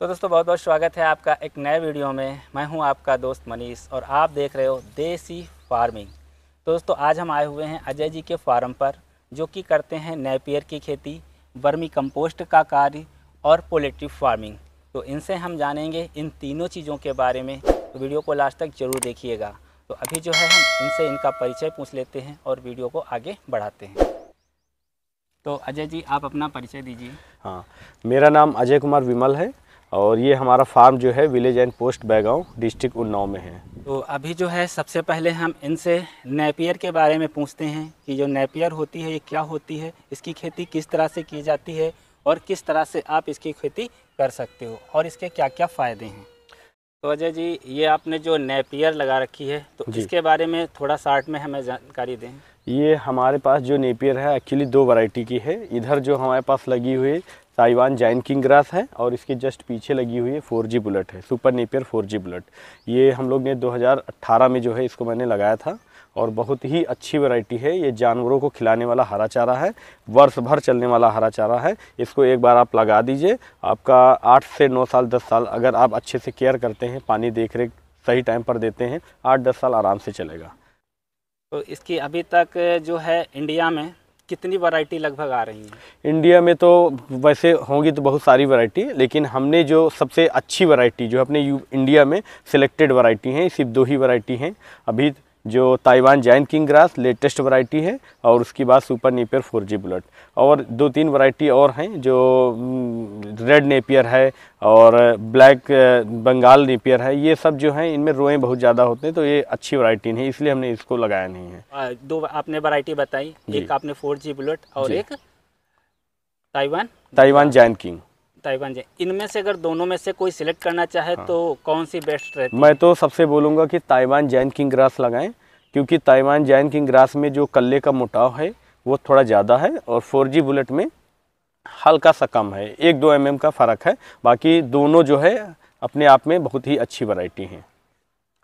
तो दोस्तों बहुत बहुत स्वागत है आपका एक नए वीडियो में। मैं हूं आपका दोस्त मनीष और आप देख रहे हो देसी फार्मिंग। तो दोस्तों आज हम आए हुए हैं अजय जी के फार्म पर, जो कि करते हैं नेपियर की खेती, वर्मी कंपोस्ट का कार्य और पोल्ट्री फार्मिंग। तो इनसे हम जानेंगे इन तीनों चीज़ों के बारे में, तो वीडियो को लास्ट तक ज़रूर देखिएगा। तो अभी जो है हम इनसे इनका परिचय पूछ लेते हैं और वीडियो को आगे बढ़ाते हैं। तो अजय जी आप अपना परिचय दीजिए। हाँ, मेरा नाम अजय कुमार विमल है और ये हमारा फार्म जो है village and post Baigaon district Unnao में है। तो अभी जो है सबसे पहले हम इनसे नेपियर के बारे में पूछते हैं कि जो नेपियर होती है ये क्या होती है, इसकी खेती किस तरह से की जाती है और किस तरह से आप इसकी खेती कर सकते हो और इसके क्या क्या फ़ायदे हैं। तो अजय जी ये आपने जो नेपियर लगा रखी है तो इसके बारे में थोड़ा शार्ट में हमें जानकारी दें। ये हमारे पास जो नेपियर है एक्चुअली दो वैरायटी की है। इधर जो हमारे पास लगी हुई है ताइवान जायंट किंग ग्रास है और इसके जस्ट पीछे लगी हुई है 4G बुलेट है, सुपर नेपियर 4G बुलेट। ये हम लोग ने 2018 में जो है इसको मैंने लगाया था और बहुत ही अच्छी वैरायटी है। ये जानवरों को खिलाने वाला हरा चारा है, वर्ष भर चलने वाला हरा चारा है। इसको एक बार आप लगा दीजिए, आपका 8 से 9 साल 10 साल अगर आप अच्छे से केयर करते हैं, पानी देख रेख सही टाइम पर देते हैं, 8-10 साल आराम से चलेगा। तो इसकी अभी तक जो है इंडिया में कितनी वैरायटी लगभग आ रही है? इंडिया में तो वैसे होंगी तो बहुत सारी वैरायटी, लेकिन हमने जो सबसे अच्छी वैरायटी जो अपने इंडिया में सिलेक्टेड वैरायटी हैं, सिर्फ 2 ही वैरायटी हैं अभी। जो Taiwan giant king grass latest variety है और उसके बाद सुपर नेपियर 4G बुलेट, और 2-3 वैरायटी और हैं जो रेड नेपियर है और ब्लैक बंगाल नेपियर है। ये सब जो हैं इनमें रोएं बहुत ज़्यादा होते हैं, तो ये अच्छी वैरायटी नहीं है, इसलिए हमने इसको लगाया नहीं है। 2 आपने वैरायटी बताई, एक आपने 4G बुलेट और एक ताइवान जायंट किंग। इनमें से अगर दोनों में से कोई सिलेक्ट करना चाहे तो कौन सी बेस्ट रहती है? मैं तो सबसे बोलूँगा कि ताइवान जायंट किंग ग्रास लगाएं, क्योंकि ताइवान जायंट किंग ग्रास में जो कल्ले का मोटाव है वो थोड़ा ज़्यादा है और 4G बुलेट में हल्का सा कम है, 1-2 mm का फ़र्क है। बाकी दोनों जो है अपने आप में बहुत ही अच्छी वैरायटी हैं।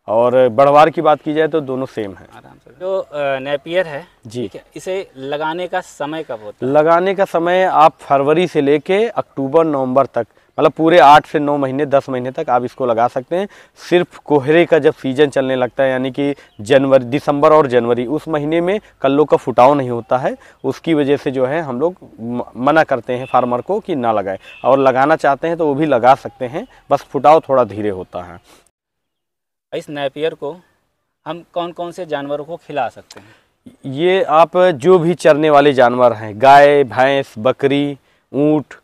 और बढ़वार की बात की जाए तो दोनों सेम है। आराम से जो नेपियर है जी, ठीक है, इसे लगाने का समय कब होता है? लगाने का समय आप फरवरी से लेके अक्टूबर नवंबर तक, मतलब पूरे 8 से 9 महीने 10 महीने तक आप इसको लगा सकते हैं। सिर्फ कोहरे का जब सीजन चलने लगता है, यानी कि दिसंबर और जनवरी, उस महीने में कल्लों का फुटाव नहीं होता है, उसकी वजह से जो है हम लोग मना करते हैं फार्मर को कि ना लगाए। और लगाना चाहते हैं तो वो भी लगा सकते हैं, बस फुटाव थोड़ा धीरे होता है। इस नेपियर को हम कौन कौन से जानवरों को खिला सकते हैं? ये आप जो भी चरने वाले जानवर हैं, गाय, भैंस, बकरी, ऊँट,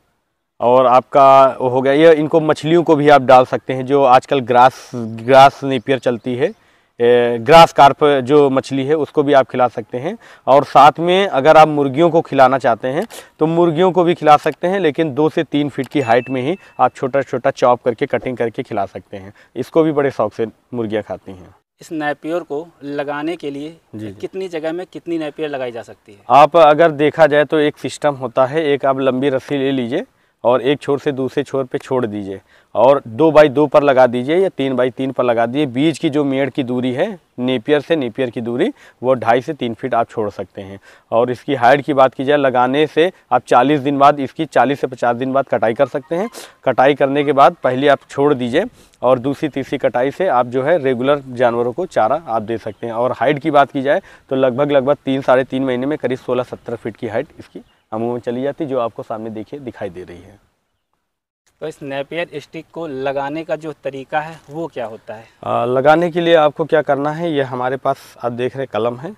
और आपका वो हो गया ये, इनको मछलियों को भी आप डाल सकते हैं। जो आजकल ग्रास नेपियर चलती है, ग्रास कार्प जो मछली है उसको भी आप खिला सकते हैं। और साथ में अगर आप मुर्गियों को खिलाना चाहते हैं तो मुर्गियों को भी खिला सकते हैं, लेकिन 2 से 3 फीट की हाइट में ही आप छोटा छोटा चॉप करके कटिंग करके खिला सकते हैं। इसको भी बड़े शौक से मुर्गियाँ खाती हैं। इस नेपियर को लगाने के लिए कितनी जगह में कितनी नेपियर लगाई जा सकती है? आप अगर देखा जाए तो एक सिस्टम होता है, एक आप लंबी रस्सी ले लीजिए और एक छोर से दूसरे छोर पे छोड़ दीजिए और 2x2 पर लगा दीजिए या 3x3 पर लगा दीजिए। बीच की जो मेड़ की दूरी है नेपियर से नेपियर की दूरी, वो 2.5 से 3 फीट आप छोड़ सकते हैं। और इसकी हाइट की बात की जाए, लगाने से आप 40 दिन बाद, इसकी 40 से 50 दिन बाद कटाई कर सकते हैं। कटाई करने के बाद पहले आप छोड़ दीजिए और दूसरी तीसरी कटाई से आप जो है रेगुलर जानवरों को चारा आप दे सकते हैं। और हाइट की बात की जाए तो लगभग 3-3.5 महीने में करीब 16-17 फीट की हाइट इसकी अमूमन चली जाती, जो आपको सामने देखिए दिखाई दे रही है। तो इस नेपियर स्टिक को लगाने का जो तरीका है वो क्या होता है? लगाने के लिए आपको क्या करना है, ये हमारे पास आप देख रहे कलम है।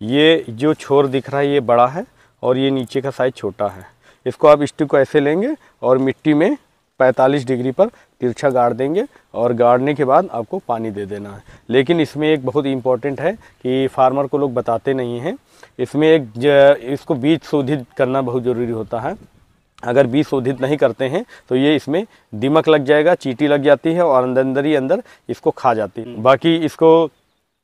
ये जो छोर दिख रहा है ये बड़ा है और ये नीचे का साइज छोटा है। इसको आप स्टिक को ऐसे लेंगे और मिट्टी में 45 डिग्री पर तिरछा गाड़ देंगे और गाड़ने के बाद आपको पानी दे देना है। लेकिन इसमें एक बहुत इम्पोर्टेंट है कि फार्मर को लोग बताते नहीं हैं, इसमें इसको बीज शोधित करना बहुत ज़रूरी होता है। अगर बीज शोधित नहीं करते हैं तो ये इसमें दीमक लग जाएगा, चींटी लग जाती है और अंदर ही अंदर इसको खा जाती है। बाकी इसको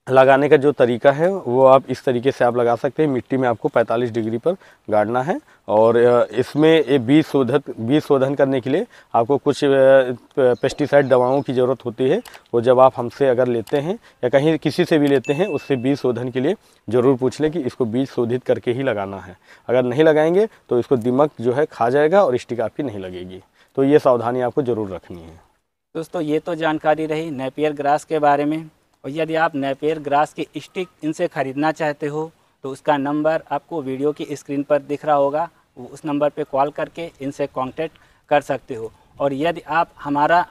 लगाने का जो तरीका है वो आप इस तरीके से आप लगा सकते हैं। मिट्टी में आपको 45 डिग्री पर गाड़ना है और इसमें बीज शोधन करने के लिए आपको कुछ पेस्टिसाइड दवाओं की ज़रूरत होती है। वो जब आप हमसे अगर लेते हैं या कहीं किसी से भी लेते हैं, उससे बीज शोधन के लिए ज़रूर पूछ लें कि इसको बीज शोधित करके ही लगाना है। अगर नहीं लगाएंगे तो इसको दीमक जो है खा जाएगा और स्टिक आपकी नहीं लगेगी। तो ये सावधानी आपको ज़रूर रखनी है। दोस्तों ये तो जानकारी रही नेपियर ग्रास के बारे में, और यदि आप नेपियर ग्रास की स्टिक इनसे ख़रीदना चाहते हो तो उसका नंबर आपको वीडियो की स्क्रीन पर दिख रहा होगा, उस नंबर पे कॉल करके इनसे कांटेक्ट कर सकते हो। और यदि आप हमारा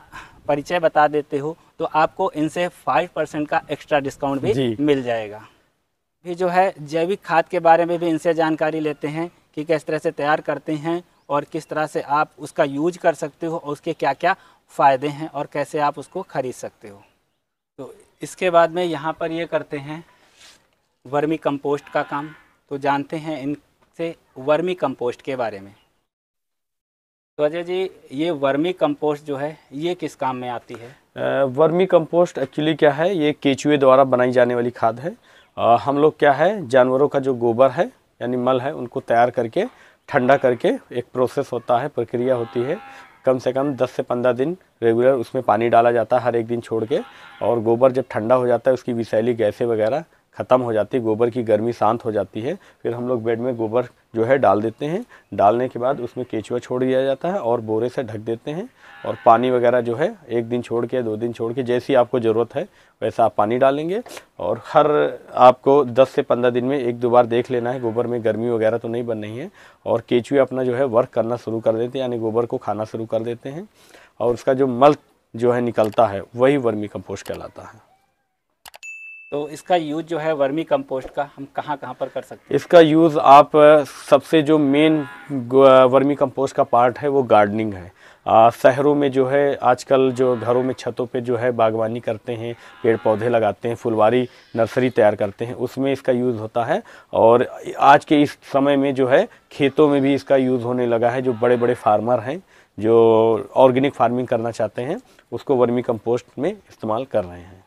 परिचय बता देते हो तो आपको इनसे 5% का एक्स्ट्रा डिस्काउंट भी मिल जाएगा। भी जो है जैविक खाद के बारे में भी इनसे जानकारी लेते हैं कि किस तरह से तैयार करते हैं और किस तरह से आप उसका यूज कर सकते हो और उसके क्या क्या फ़ायदे हैं और कैसे आप उसको ख़रीद सकते हो। तो इसके बाद में यहाँ पर ये करते हैं वर्मी कंपोस्ट का काम। तो जानते हैं इनसे वर्मी कंपोस्ट के बारे में। तो अजय जी, ये वर्मी कंपोस्ट जो है ये किस काम में आती है? वर्मी कंपोस्ट एक्चुअली क्या है, ये केचुए द्वारा बनाई जाने वाली खाद है। हम लोग क्या है, जानवरों का जो गोबर है यानी मल है उनको तैयार करके ठंडा करके एक प्रोसेस होता है, प्रक्रिया होती है, कम से कम 10 से 15 दिन रेगुलर उसमें पानी डाला जाता है हर एक दिन छोड़ के। और गोबर जब ठंडा हो जाता है उसकी विषैली गैसें वगैरह ख़त्म हो जाती है, गोबर की गर्मी शांत हो जाती है। फिर हम लोग बेड में गोबर जो है डाल देते हैं। डालने के बाद उसमें केचुआ छोड़ दिया जाता है और बोरे से ढक देते हैं। और पानी वगैरह जो है 1 दिन छोड़ के 2 दिन छोड़ के जैसी आपको ज़रूरत है वैसा आप पानी डालेंगे। और हर आपको 10 से 15 दिन में 1-2 बार देख लेना है गोबर में गर्मी वगैरह तो नहीं बन रही है। और केचुए अपना जो है वर्क करना शुरू कर देते हैं, यानी गोबर को खाना शुरू कर देते हैं। और उसका जो मल जो है निकलता है वही वर्मी कंपोस्ट कहलाता है। तो इसका यूज़ जो है वर्मी कंपोस्ट का हम कहाँ कहाँ पर कर सकते हैं? इसका यूज़ आप सबसे जो मेन वर्मी कंपोस्ट का पार्ट है वो गार्डनिंग है। शहरों में जो है आजकल जो घरों में छतों पे जो है बागवानी करते हैं, पेड़ पौधे लगाते हैं, फुलवारी नर्सरी तैयार करते हैं, उसमें इसका यूज़ होता है। और आज के इस समय में जो है खेतों में भी इसका यूज़ होने लगा है। जो बड़े बड़े फार्मर हैं जो ऑर्गेनिक फार्मिंग करना चाहते हैं उसको वर्मी कंपोस्ट में इस्तेमाल कर रहे हैं।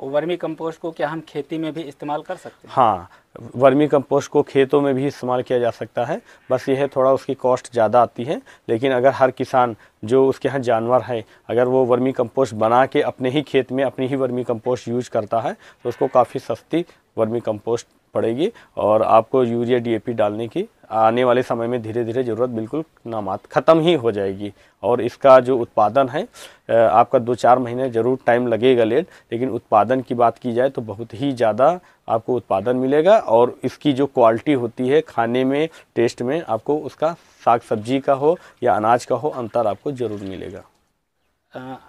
वर्मी कंपोस्ट को क्या हम खेती में भी इस्तेमाल कर सकते हैं? हाँ, वर्मी कंपोस्ट को खेतों में भी इस्तेमाल किया जा सकता है। बस ये है थोड़ा उसकी कॉस्ट ज़्यादा आती है। लेकिन अगर हर किसान जो उसके यहाँ जानवर है अगर वो वर्मी कंपोस्ट बना के अपने ही खेत में अपनी ही वर्मी कंपोस्ट यूज़ करता है तो उसको काफ़ी सस्ती वर्मी कंपोस्ट पड़ेगी। और आपको यूरिया DAP डालने की आने वाले समय में धीरे धीरे ज़रूरत बिल्कुल नामात ख़त्म ही हो जाएगी। और इसका जो उत्पादन है आपका 2-4 महीने ज़रूर टाइम लगेगा लेट, लेकिन उत्पादन की बात की जाए तो बहुत ही ज़्यादा आपको उत्पादन मिलेगा। और इसकी जो क्वालिटी होती है खाने में, टेस्ट में, आपको उसका साग सब्जी का हो या अनाज का हो अंतर आपको ज़रूर मिलेगा।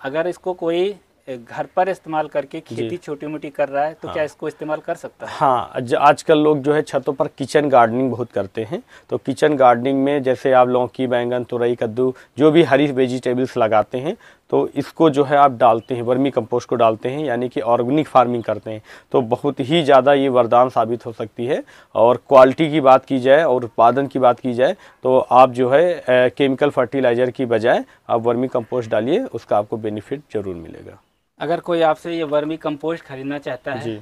अगर इसको कोई घर पर इस्तेमाल करके खेती छोटी मोटी कर रहा है तो हाँ। क्या इसको इस्तेमाल कर सकता है? हाँ, आजकल लोग जो है छतों पर किचन गार्डनिंग बहुत करते हैं। तो किचन गार्डनिंग में जैसे आप लौकी, बैंगन, तुरई, कद्दू जो भी हरी वेजिटेबल्स लगाते हैं तो इसको जो है आप डालते हैं, वर्मी कंपोस्ट को डालते हैं, यानी कि ऑर्गेनिक फार्मिंग करते हैं तो बहुत ही ज़्यादा ये वरदान साबित हो सकती है। और क्वालिटी की बात की जाए और उत्पादन की बात की जाए तो आप जो है केमिकल फर्टिलाइज़र की बजाय आप वर्मी कंपोस्ट डालिए, उसका आपको बेनिफिट ज़रूर मिलेगा। अगर कोई आपसे ये वर्मी कंपोस्ट खरीदना चाहता है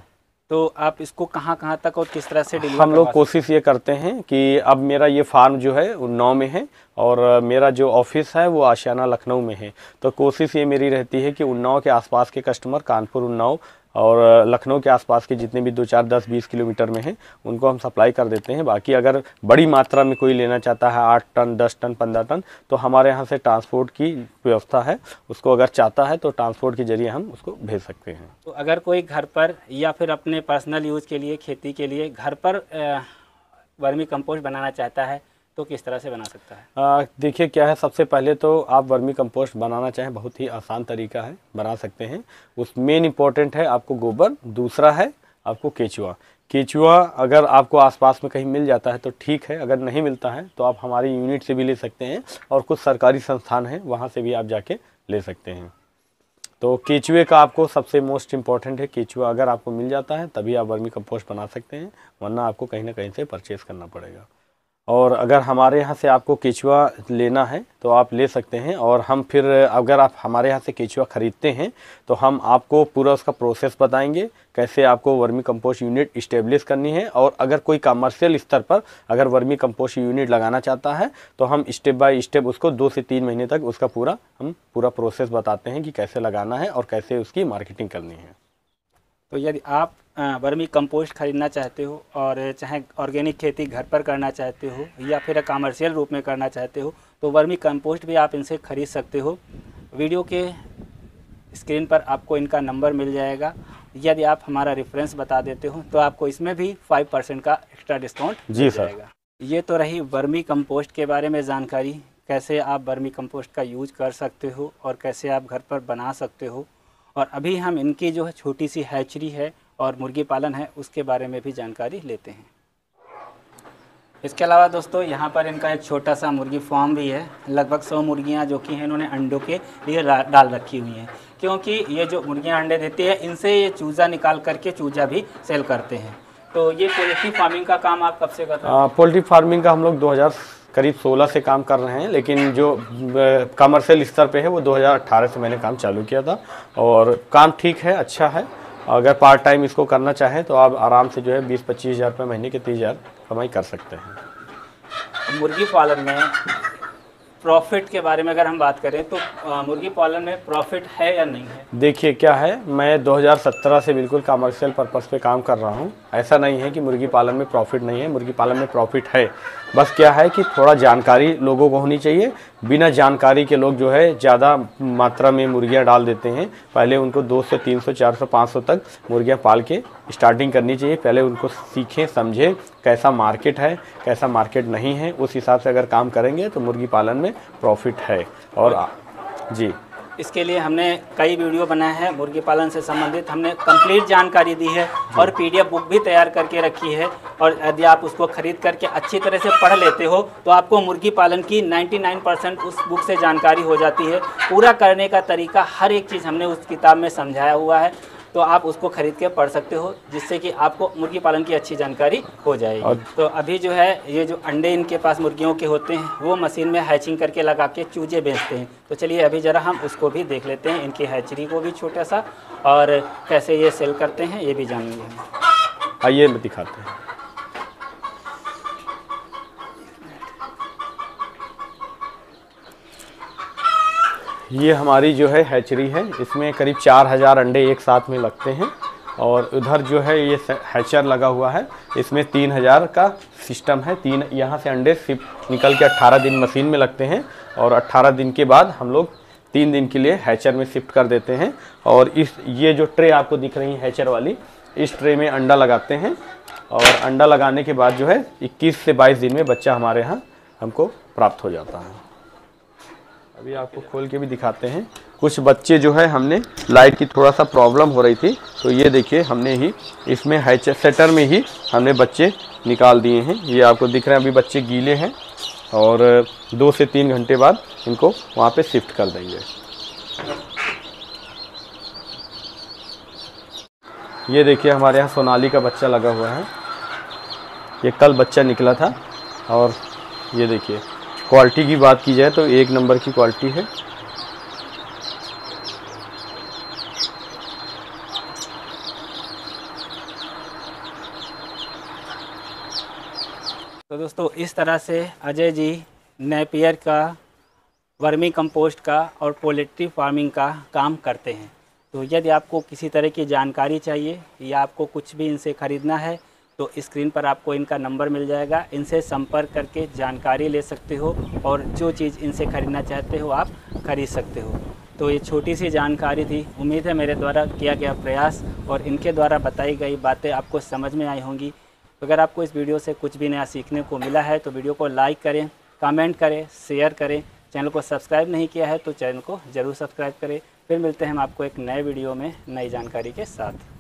तो आप इसको कहाँ कहाँ तक और किस तरह से डिलीवर? हम लोग कोशिश ये करते हैं कि अब मेरा ये फार्म जो है उन्नाव में है और मेरा जो ऑफिस है वो आशियाना लखनऊ में है। तो कोशिश ये मेरी रहती है कि उन्नाव के आसपास के कस्टमर, कानपुर, उन्नाव और लखनऊ के आसपास के जितने भी 2-4, 10-20 किलोमीटर में हैं उनको हम सप्लाई कर देते हैं। बाकी अगर बड़ी मात्रा में कोई लेना चाहता है 8 टन, 10 टन, 15 टन तो हमारे यहाँ से ट्रांसपोर्ट की व्यवस्था है। उसको अगर चाहता है तो ट्रांसपोर्ट के जरिए हम उसको भेज सकते हैं। तो अगर कोई घर पर या फिर अपने पर्सनल यूज़ के लिए, खेती के लिए घर पर वर्मी कंपोस्ट बनाना चाहता है तो किस तरह से बना सकता है? देखिए क्या है, सबसे पहले तो आप वर्मी कंपोस्ट बनाना चाहें बहुत ही आसान तरीका है, बना सकते हैं। उस मेन इम्पोर्टेंट है आपको गोबर, दूसरा है आपको केचुआ। केचुआ अगर आपको आसपास में कहीं मिल जाता है तो ठीक है, अगर नहीं मिलता है तो आप हमारी यूनिट से भी ले सकते हैं और कुछ सरकारी संस्थान हैं वहाँ से भी आप जाके ले सकते हैं। तो केचुए का आपको सबसे मोस्ट इम्पॉर्टेंट है, केचुआ अगर आपको मिल जाता है तभी आप वर्मी कंपोस्ट बना सकते हैं, वरना आपको कहीं ना कहीं से परचेज़ करना पड़ेगा। और अगर हमारे यहाँ से आपको केचुआ लेना है तो आप ले सकते हैं। और हम फिर अगर आप हमारे यहाँ से केचुआ ख़रीदते हैं तो हम आपको पूरा उसका प्रोसेस बताएंगे, कैसे आपको वर्मी कंपोस्ट यूनिट इस्टेब्लिश करनी है। और अगर कोई कमर्शियल स्तर पर अगर वर्मी कंपोस्ट यूनिट लगाना चाहता है तो हम स्टेप बाय स्टेप उसको 2 से 3 महीने तक उसका पूरा प्रोसेस बताते हैं कि कैसे लगाना है और कैसे उसकी मार्केटिंग करनी है। तो यदि आप वर्मी कंपोस्ट खरीदना चाहते हो और चाहे ऑर्गेनिक खेती घर पर करना चाहते हो या फिर कमर्शियल रूप में करना चाहते हो तो वर्मी कंपोस्ट भी आप इनसे खरीद सकते हो। वीडियो के स्क्रीन पर आपको इनका नंबर मिल जाएगा। यदि आप हमारा रेफरेंस बता देते हो तो आपको इसमें भी 5% का एक्स्ट्रा डिस्काउंट मिल जाएगा। ये तो रही वर्मी कंपोस्ट के बारे में जानकारी, कैसे आप वर्मी कंपोस्ट का यूज कर सकते हो और कैसे आप घर पर बना सकते हो। और अभी हम इनकी जो है छोटी सी हैचरी है और मुर्गी पालन है उसके बारे में भी जानकारी लेते हैं। इसके अलावा दोस्तों यहाँ पर इनका एक छोटा सा मुर्गी फार्म भी है। लगभग 100 मुर्गियाँ जो कि हैं इन्होंने अंडों के लिए डाल रखी हुई हैं, क्योंकि ये जो मुर्गियाँ अंडे देती है इनसे ये चूज़ा निकाल करके चूज़ा भी सेल करते हैं। तो ये पोल्ट्री फार्मिंग का काम आप कब से करते हैं? पोल्ट्री फार्मिंग का हम लोग 2016 से काम कर रहे हैं, लेकिन जो कमर्शियल स्तर पे है वो 2018 से मैंने काम चालू किया था और काम ठीक है, अच्छा है। अगर पार्ट टाइम इसको करना चाहें तो आप आराम से जो है 20-25 हज़ार रुपये महीने के 30,000 कमाई कर सकते हैं। मुर्गी पालन में प्रॉफिट के बारे में अगर हम बात करें तो मुर्गी पालन में प्रॉफिट है या नहीं है? देखिए क्या है, मैं 2017 से बिल्कुल कमर्शियल पर्पस पे काम कर रहा हूँ। ऐसा नहीं है कि मुर्गी पालन में प्रॉफिट नहीं है, मुर्गी पालन में प्रॉफिट है। बस क्या है कि थोड़ा जानकारी लोगों को होनी चाहिए। बिना जानकारी के लोग जो है ज़्यादा मात्रा में मुर्गियाँ डाल देते हैं। पहले उनको 200, 300, 400, 500 तक मुर्गियाँ पाल के स्टार्टिंग करनी चाहिए। पहले उनको सीखें, समझें कैसा मार्केट है, कैसा मार्केट नहीं है। उस हिसाब से अगर काम करेंगे तो मुर्गी पालन में प्रॉफिट है। और जी, इसके लिए हमने कई वीडियो बनाए हैं मुर्गी पालन से संबंधित। हमने कंप्लीट जानकारी दी है और PDF बुक भी तैयार करके रखी है। और यदि आप उसको खरीद करके अच्छी तरह से पढ़ लेते हो तो आपको मुर्गी पालन की 99% उस बुक से जानकारी हो जाती है। पूरा करने का तरीका हर एक चीज़ हमने उस किताब में समझाया हुआ है, तो आप उसको खरीद के पढ़ सकते हो, जिससे कि आपको मुर्गी पालन की अच्छी जानकारी हो जाएगी। तो अभी जो है ये जो अंडे इनके पास मुर्गियों के होते हैं वो मशीन में हैचिंग करके लगा के चूजे बेचते हैं। तो चलिए अभी ज़रा हम उसको भी देख लेते हैं, इनकी हैचरी को भी छोटा सा, और कैसे ये सेल करते हैं ये भी जानेंगे हम। आइए दिखाते हैं। ये हमारी जो है हैचरी है, इसमें करीब 4000 अंडे एक साथ में लगते हैं। और उधर जो है ये हैचर लगा हुआ है, इसमें 3000 का सिस्टम है। 3 यहाँ से अंडे सिर्फ निकल के 18 दिन मशीन में लगते हैं और 18 दिन के बाद हम लोग 3 दिन के लिए हैचर में शिफ्ट कर देते हैं। और ये जो ट्रे आपको दिख रही है हैचर वाली, इस ट्रे में अंडा लगाते हैं और अंडा लगाने के बाद जो है 21 से 22 दिन में बच्चा हमारे यहाँ हमको प्राप्त हो जाता है। अभी आपको खोल के भी दिखाते हैं। कुछ बच्चे जो है हमने लाइट की थोड़ा सा प्रॉब्लम हो रही थी, तो ये देखिए हमने ही इसमें हैचर सेटर में ही हमने बच्चे निकाल दिए हैं। ये आपको दिख रहे हैं, अभी बच्चे गीले हैं और 2 से 3 घंटे बाद इनको वहाँ पे शिफ्ट कर देंगे। ये देखिए हमारे यहाँ सोनाली का बच्चा लगा हुआ है। ये कल बच्चा निकला था और ये देखिए क्वालिटी की बात की जाए तो 1 नंबर की क्वालिटी है। तो दोस्तों इस तरह से अजय जी नेपियर का, वर्मी कंपोस्ट का और पोल्ट्री फार्मिंग का काम करते हैं। तो यदि आपको किसी तरह की जानकारी चाहिए या आपको कुछ भी इनसे ख़रीदना है तो स्क्रीन पर आपको इनका नंबर मिल जाएगा। इनसे संपर्क करके जानकारी ले सकते हो और जो चीज़ इनसे ख़रीदना चाहते हो आप खरीद सकते हो। तो ये छोटी सी जानकारी थी। उम्मीद है मेरे द्वारा किया गया प्रयास और इनके द्वारा बताई गई बातें आपको समझ में आई होंगी। अगर आपको इस वीडियो से कुछ भी नया सीखने को मिला है तो वीडियो को लाइक करें, कमेंट करें, शेयर करें। चैनल को सब्सक्राइब नहीं किया है तो चैनल को ज़रूर सब्सक्राइब करें। फिर मिलते हैं हम आपको एक नए वीडियो में नई जानकारी के साथ।